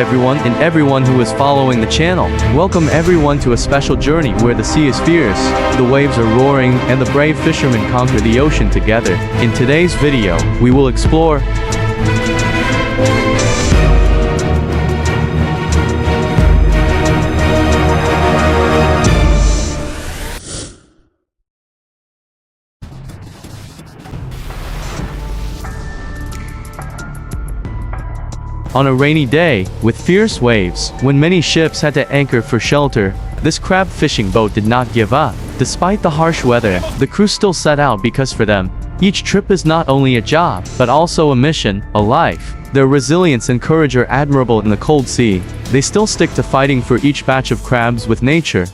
everyone and everyone who is following the channel. Welcome everyone to a special journey where the sea is fierce, the waves are roaring, and the brave fishermen conquer the ocean together. In today's video, we will explore on a rainy day, with fierce waves, when many ships had to anchor for shelter, this crab fishing boat did not give up. Despite the harsh weather, the crew still set out because for them, each trip is not only a job, but also a mission, a life. Their resilience and courage are admirable in the cold sea. They still stick to fighting for each batch of crabs with nature.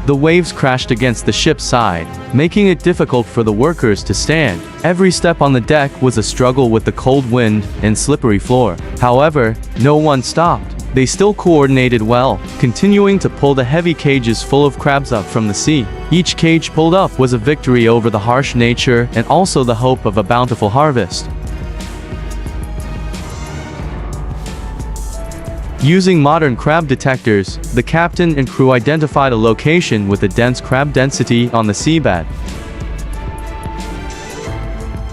The waves crashed against the ship's side, making it difficult for the workers to stand. Every step on the deck was a struggle with the cold wind and slippery floor. However, no one stopped. They still coordinated well, continuing to pull the heavy cages full of crabs up from the sea. Each cage pulled up was a victory over the harsh nature and also the hope of a bountiful harvest. Using modern crab detectors, the captain and crew identified a location with a dense crab density on the seabed.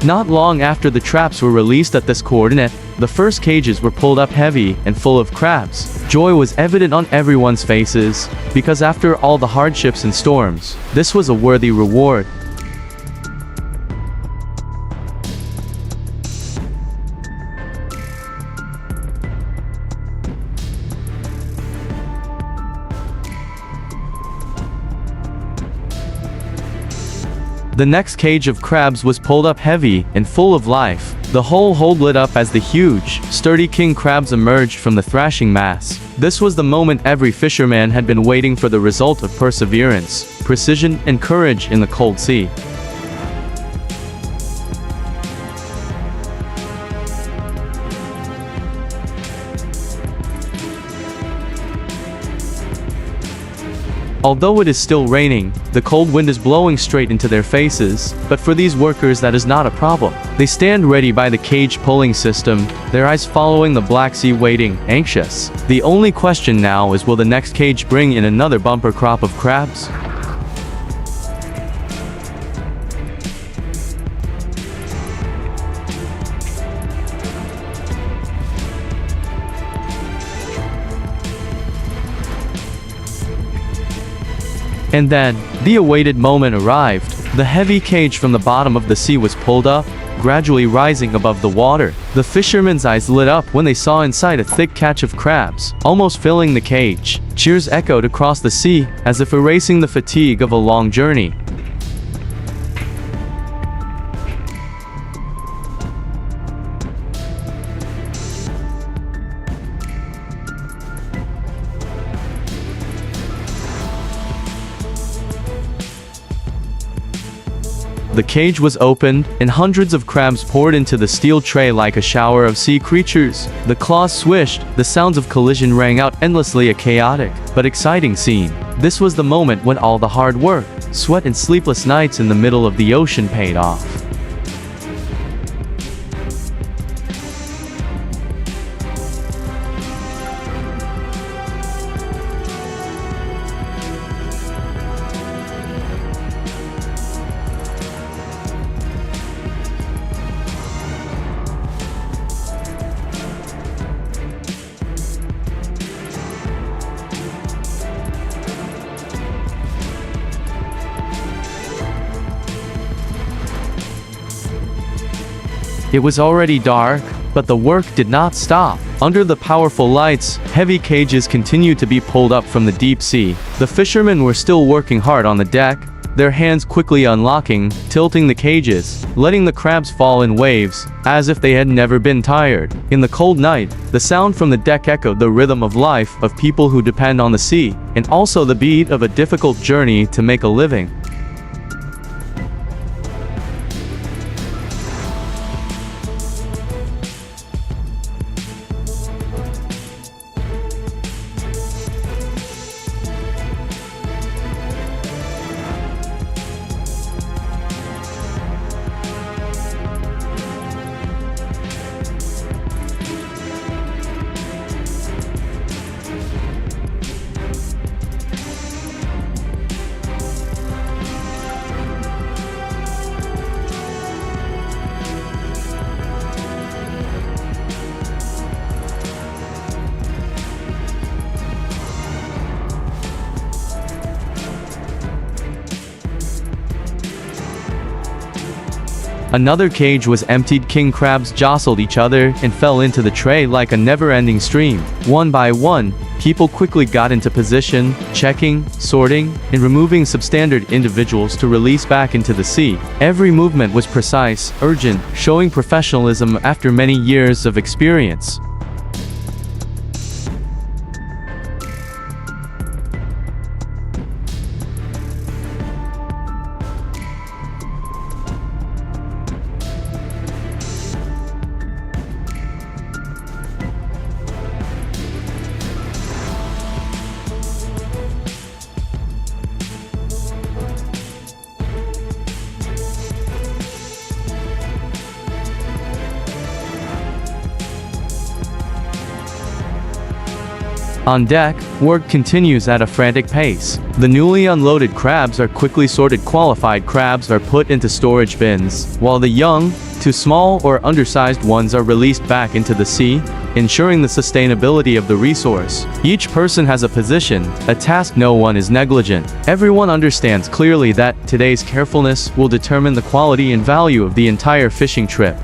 Not long after the traps were released at this coordinate, the first cages were pulled up heavy and full of crabs. Joy was evident on everyone's faces, because after all the hardships and storms, this was a worthy reward. The next cage of crabs was pulled up heavy and full of life. The whole hold lit up as the huge, sturdy king crabs emerged from the thrashing mass. This was the moment every fisherman had been waiting for, the result of perseverance, precision, and courage in the cold sea. Although it is still raining, the cold wind is blowing straight into their faces, but for these workers that is not a problem. They stand ready by the cage pulling system, their eyes following the Black Sea, waiting, anxious. The only question now is, will the next cage bring in another bumper crop of crabs? And then, the awaited moment arrived. The heavy cage from the bottom of the sea was pulled up, gradually rising above the water. The fishermen's eyes lit up when they saw inside a thick catch of crabs, almost filling the cage. Cheers echoed across the sea, as if erasing the fatigue of a long journey. The cage was opened, and hundreds of crabs poured into the steel tray like a shower of sea creatures. The claws swished, the sounds of collision rang out endlessly, a chaotic, but exciting scene. This was the moment when all the hard work, sweat, and sleepless nights in the middle of the ocean paid off. It was already dark, but the work did not stop. Under the powerful lights, heavy cages continued to be pulled up from the deep sea. The fishermen were still working hard on the deck, their hands quickly unlocking, tilting the cages, letting the crabs fall in waves, as if they had never been tired. In the cold night, the sound from the deck echoed the rhythm of life of people who depend on the sea, and also the beat of a difficult journey to make a living. Another cage was emptied. King crabs jostled each other and fell into the tray like a never-ending stream. One by one, people quickly got into position, checking, sorting, and removing substandard individuals to release back into the sea. Every movement was precise, urgent, showing professionalism after many years of experience. On deck, work continues at a frantic pace. The newly unloaded crabs are quickly sorted. Qualified crabs are put into storage bins, while the young, too small or undersized ones are released back into the sea, ensuring the sustainability of the resource. Each person has a position, a task. No one is negligent. Everyone understands clearly that today's carefulness will determine the quality and value of the entire fishing trip.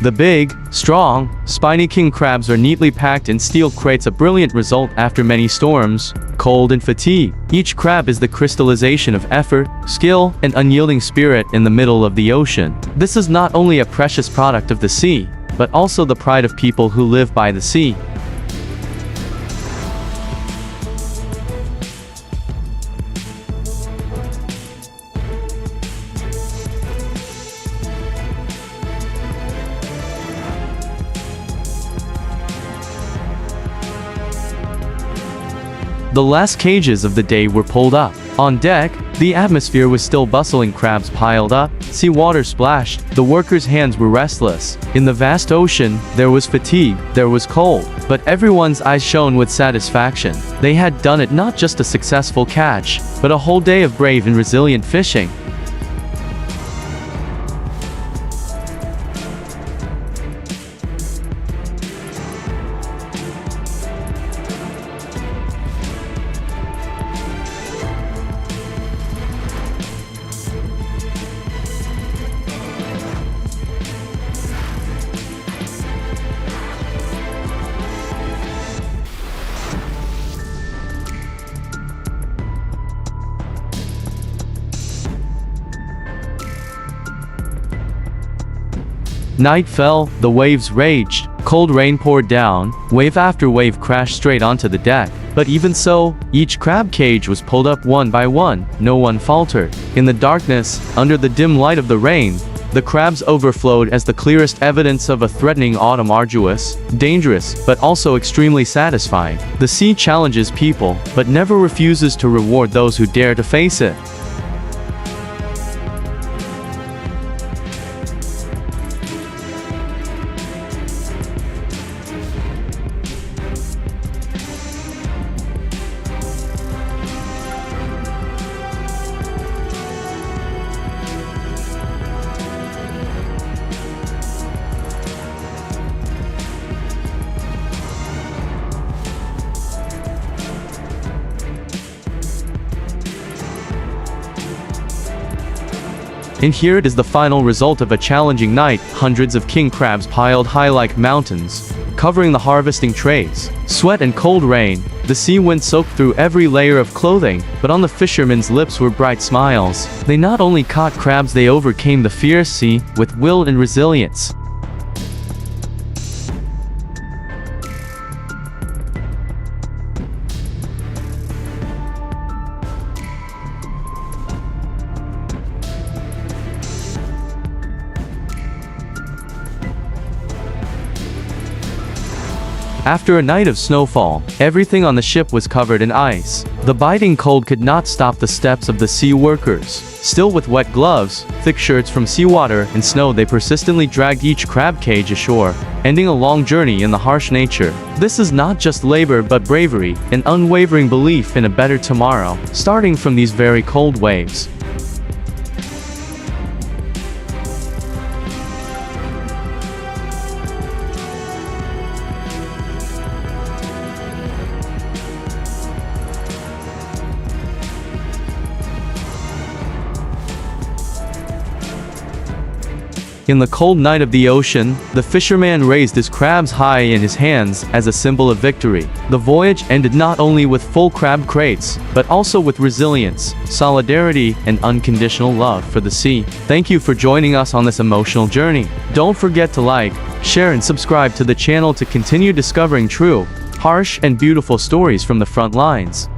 The big, strong, spiny king crabs are neatly packed in steel crates, a brilliant result after many storms, cold and fatigue. Each crab is the crystallization of effort, skill, and unyielding spirit in the middle of the ocean. This is not only a precious product of the sea, but also the pride of people who live by the sea. The last cages of the day were pulled up. On deck, the atmosphere was still bustling. Crabs piled up, seawater splashed, the workers' hands were restless. In the vast ocean, there was fatigue, there was cold, but everyone's eyes shone with satisfaction. They had done it, not just a successful catch, but a whole day of brave and resilient fishing. Night fell, the waves raged, cold rain poured down, wave after wave crashed straight onto the deck. But even so, each crab cage was pulled up one by one, no one faltered. In the darkness, under the dim light of the rain, the crabs overflowed as the clearest evidence of a threatening autumn. Arduous, dangerous, but also extremely satisfying. The sea challenges people, but never refuses to reward those who dare to face it. And here it is, the final result of a challenging night. Hundreds of king crabs piled high like mountains, covering the harvesting trays. Sweat and cold rain, the sea wind soaked through every layer of clothing, but on the fishermen's lips were bright smiles. They not only caught crabs, they overcame the fierce sea with will and resilience. After a night of snowfall, everything on the ship was covered in ice. The biting cold could not stop the steps of the sea workers. Still, with wet gloves, thick shirts from seawater and snow, they persistently dragged each crab cage ashore. ending a long journey in the harsh nature. This is not just labor but bravery, an unwavering belief in a better tomorrow, starting from these very cold waves. In the cold night of the ocean, the fisherman raised his crabs high in his hands as a symbol of victory. The voyage ended not only with full crab crates, but also with resilience, solidarity, and unconditional love for the sea. Thank you for joining us on this emotional journey. Don't forget to like, share, and subscribe to the channel to continue discovering true, harsh, and beautiful stories from the front lines.